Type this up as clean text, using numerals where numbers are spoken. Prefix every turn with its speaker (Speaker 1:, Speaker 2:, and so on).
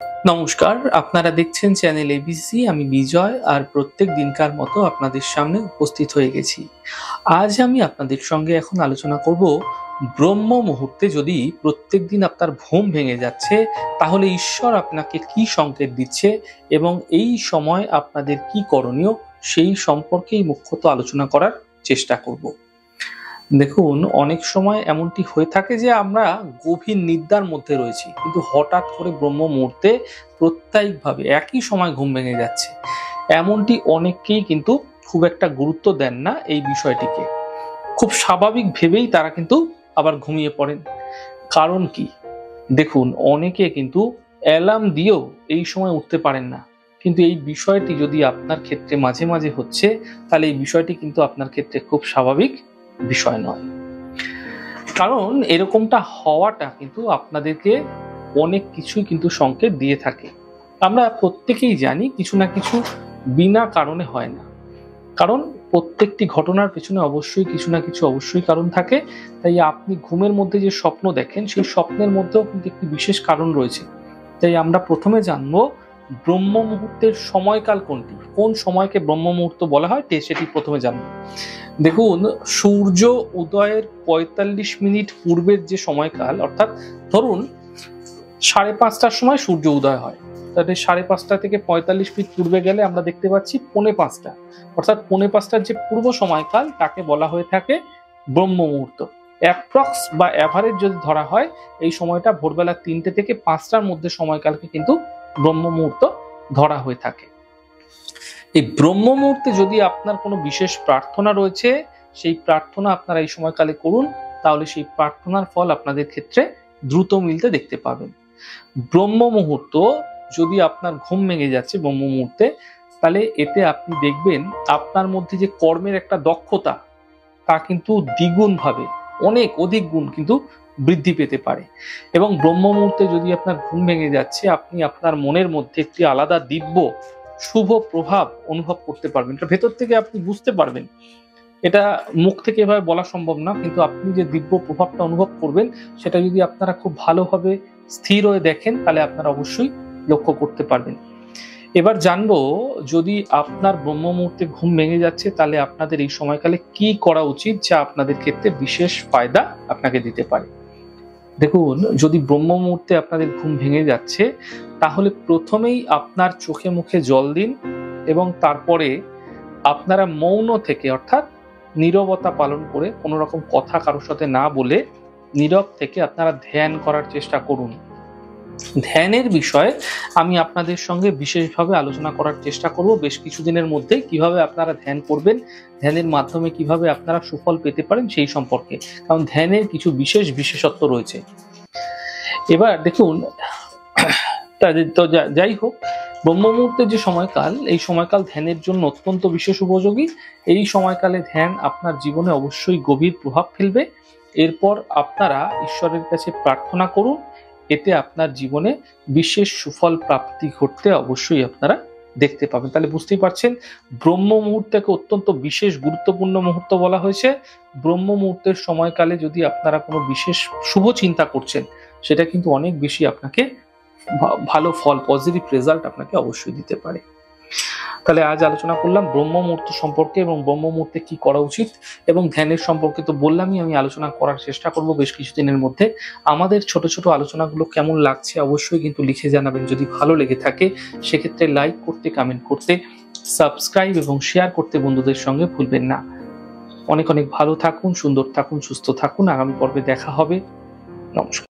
Speaker 1: নমস্কার, আপনারা দেখছেন চ্যানেল এবিসি। আমি বিজয় আর প্রত্যেক দিনকার মতো আপনাদের সামনে উপস্থিত হয়ে গেছি। আজ আমি আপনাদের সঙ্গে এখন আলোচনা করব ব্রহ্ম মুহূর্তে যদি প্রত্যেকদিন আপনার ঘুম ভেঙে যাচ্ছে তাহলে ঈশ্বর আপনাকে কি সংকেত দিচ্ছে এবং এই সময় আপনাদের কি করণীয় সেই সম্পর্কেই মুখ্যত আলোচনা করার চেষ্টা করব। দেখুন, অনেক সময় এমনটি হয়ে থাকে যে আমরা গভীর নিদ্রার মধ্যে রয়েছি, কিন্তু হঠাৎ করে ব্রহ্ম মুহূর্তে প্রত্যয়িকভাবে একই সময় ঘুম ভেঙে যাচ্ছে। এমনটি অনেকেই কিন্তু খুব একটা গুরুত্ব দেন না এই বিষয়টিকে, খুব স্বাভাবিক ভেবেই তারা কিন্তু আবার ঘুমিয়ে পড়েন। কারণ কি? দেখুন, অনেকে কিন্তু অ্যালার্ম দিয়েও এই সময় উঠতে পারেন না, কিন্তু এই বিষয়টি যদি আপনার ক্ষেত্রে মাঝে মাঝে হচ্ছে তাহলে এই বিষয়টি কিন্তু আপনার ক্ষেত্রে খুব স্বাভাবিক বিষয় নয়। কারণ এরকমটা হওয়াটা কিন্তু আপনাদেরকে অনেক কিছুই কিন্তু সংকেত দিয়ে থাকে। আমরা প্রত্যেকেই জানি কিছু না কিছু বিনা কারণে হয় না, কারণ প্রত্যেকটি ঘটনার পেছনে অবশ্যই কিছু না কিছু অবশ্যই কারণ থাকে। তাই আপনি ঘুমের মধ্যে যে স্বপ্ন দেখেন সেই স্বপ্নের মধ্যেও কিন্তু একটি বিশেষ কারণ রয়েছে। তাই আমরা প্রথমে জানবো ব্রহ্ম মুহূর্তের সময়কাল কোনটি, কোন সময়কে ব্রহ্ম মুহূর্ত বলা হয় সেটি প্রথমে জানবো। দেখুন, সূর্য উদয়ের ৪৫ মিনিট পূর্বের যে সময়কাল, অর্থাৎ ধরুন ৫:৩০টার সময় সূর্য উদয় হয়, তাহলে ৫:৩০ থেকে ৪৫ মিনিট পূর্বে গেলে আমরা দেখতে পাচ্ছি ৪:৫, অর্থাৎ ৪:৫টার যে পূর্ব সময়কাল তাকে বলা হয়ে থাকে ব্রহ্ম মুহূর্ত। অ্যাপ্রক্স বা অ্যাভারেজ যদি ধরা হয়, এই সময়টা ভোরবেলা ৩টে থেকে ৫টার মধ্যে সময়কালকে কিন্তু ব্রহ্ম মুহূর্ত ধরা হয়ে থাকে। এই ব্রহ্ম মুহূর্তে যদি আপনার কোনো বিশেষ প্রার্থনা রয়েছে, সেই প্রার্থনা আপনারা এই সময়কালে করুন, তাহলে সেই প্রার্থনার ফল আপনাদের ক্ষেত্রে দ্রুত মিলতে দেখতে পাবেন। ব্রহ্ম মুহূর্ত যদি আপনার ঘুম ভেঙে যাচ্ছে ব্রহ্ম মুহূর্তে, তাহলে এতে আপনি দেখবেন আপনার মধ্যে যে কর্মের একটা দক্ষতা তা কিন্তু দ্বিগুণ ভাবে, অনেক অধিক গুণ কিন্তু বৃদ্ধি পেতে পারে। এবং ব্রহ্ম মুহূর্তে যদি আপনার ঘুম ভেঙে যাচ্ছে, আপনি আপনার মনের মধ্যে একটি আলাদা দিব্য শুভ প্রভাব অনুভব করতে পারবেন। এটা ভেতর থেকে আপনি বুঝতে পারবেন। এটা মুখ থেকে এভাবে বলা সম্ভব না, কিন্তু আপনি যে দিব্য প্রভাবটা অনুভব করবেন সেটা যদি আপনারা খুব ভালোভাবে স্থির হয়ে দেখেন তাহলে আপনারা অবশ্যই লক্ষ্য করতে পারবেন। এবার জানবো, যদি আপনার ব্রহ্ম মুহূর্তে ঘুম ভেঙে যাচ্ছে তাহলে আপনাদের এই সময়কালে কি করা উচিত যা আপনাদের ক্ষেত্রে বিশেষ ফায়দা আপনাকে দিতে পারে। দেখুন, যদি ব্রহ্ম মুহূর্তে আপনাদের ঘুম ভেঙে যাচ্ছে তাহলে প্রথমেই আপনার চোখে মুখে জল দিন এবং তারপরে আপনারা মৌন থেকে, অর্থাৎ নীরবতা পালন করে, কোনো রকম কথা কারোর সাথে না বলে নীরব থেকে আপনারা ধ্যান করার চেষ্টা করুন। ধ্যানের বিষয়ে আমি আপনাদের সঙ্গে বিশেষভাবে আলোচনা করার চেষ্টা করব বেশ কিছুদিনের মধ্যে, কিভাবে আপনারা ধ্যান করবেন, ধ্যানের মাধ্যমে কিভাবে আপনারা সুফল পেতে পারেন সেই সম্পর্কে, কারণ ধ্যানের কিছু বিশেষত্ব রয়েছে। এবার দেখুন, তো যাই হোক, ব্রহ্ম মুহূর্তের যে সময়কাল, এই সময়কাল ধ্যানের জন্য অত্যন্ত বিশেষ উপযোগী। এই সময়কালে ধ্যান আপনার জীবনে অবশ্যই গভীর প্রভাব ফেলবে। এরপর আপনারা ঈশ্বরের কাছে প্রার্থনা করুন, এতে আপনার জীবনে বিশেষ সুফল প্রাপ্তি ঘটতে অবশ্যই আপনারা দেখতে পাবেন। তাহলে বুঝতেই পারছেন, ব্রহ্ম মুহূর্তকে অত্যন্ত বিশেষ গুরুত্বপূর্ণ মুহূর্ত বলা হয়েছে। ব্রহ্ম মুহূর্তের সময়কালে যদি আপনারা কোনো বিশেষ শুভ চিন্তা করছেন, সেটা কিন্তু অনেক বেশি আপনাকে ভালো ফল, পজিটিভ রেজাল্ট আপনাকে অবশ্যই দিতে পারে। তাহলে আজ আলোচনা করলাম ব্রহ্ম মুহূর্ত সম্পর্কে এবং ব্রহ্ম মুহূর্তে কি করা উচিত, এবং ধ্যানের সম্পর্কে তো বললামই, আমি আলোচনা করার চেষ্টা করব বেশ কিছুদিনের মধ্যে। আমাদের ছোট ছোট আলোচনাগুলো কেমন লাগছে অবশ্যই কিন্তু লিখে জানাবেন। যদি ভালো লেগে থাকে সেক্ষেত্রে লাইক করতে, কমেন্ট করতে, সাবস্ক্রাইব এবং শেয়ার করতে বন্ধুদের সঙ্গে ভুলবেন না। অনেক অনেক ভালো থাকুন, সুন্দর থাকুন, সুস্থ থাকুন। আগামী পর্বে দেখা হবে। নমস্কার।